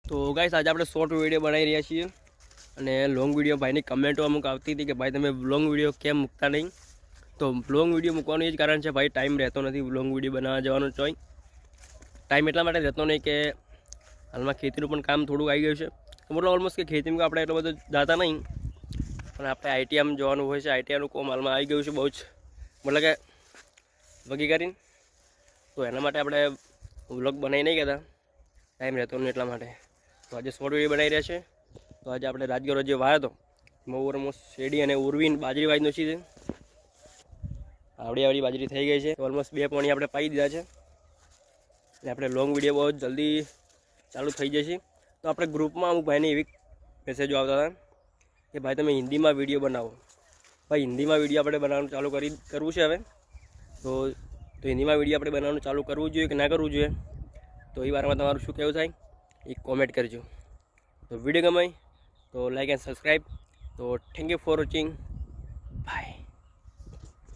તો ગાઈસ આજે આપણે શોર્ટ વિડીયો બનાવી રહ્યા છીએ અને લોંગ વિડીયો ભાઈની કમેન્ટો અમુક આવતી હતી કે ભાઈ તમે લોંગ વિડીયો કેમ મૂકતા નહીં. તો લોંગ વિડીયો મૂકવાનું એ જ કારણ છે ભાઈ, ટાઈમ રહેતો નથી લોંગ વિડીયો બનાવવા જવાનો ચોય. ટાઈમ એટલા માટે રહેતો નહીં કે હાલમાં ખેતીનું પણ કામ થોડું આવી ગયું છે. તો મતલબ ઓલમોસ્ટ કે ખેતીમાં આપણે એટલો બધો જતા નહીં, પણ આપણે આઈટીઆઈમાં જવાનું હોય છે. આઈટીઆઈનું કોમ હાલમાં આવી ગયું છે બહુ જ, મતલબ કે વગી કરીને. તો એના માટે આપણે વ્લોગ બનાવી નહીં કહેતા, ટાઈમ રહેતો નહીં એટલા માટે. તો આજે શોર્ટ વિડીયો બનાવી રહ્યા છે. તો આજે આપણે રાજગરો જે વાયો હતો એમાં ઓલમોસ્ટ શેરડી અને ઉરવીન બાજરી વાઈ નોખી છે. આવડી બાજરી થઈ ગઈ છે. ઓલમોસ્ટ 2 પોણી આપણે પાઈ દીધા છે એટલે આપણે લોંગ વિડીયો બહુ જલ્દી ચાલુ થઈ જશે. તો આપણે ગ્રુપમાં અમુક ભાઈને એવી મેસેજો આવતા હતા કે ભાઈ તમે હિન્દીમાં વિડીયો બનાવો. ભાઈ હિન્દીમાં વિડીયો આપણે બનાવવાનું ચાલુ કરવું છે હવે. તો હિન્દીમાં વિડીયો આપણે બનાવવાનું ચાલુ કરવું જોઈએ કે ના કરવું જોઈએ, તો એ વારમાં તમારું શું કહેવું થાય એ કોમેન્ટ કરજો. તો વિડીયો ગમે તો લાઈક એન્ડ સબસ્ક્રાઈબ. તો થેન્ક યુ ફોર વોચિંગ.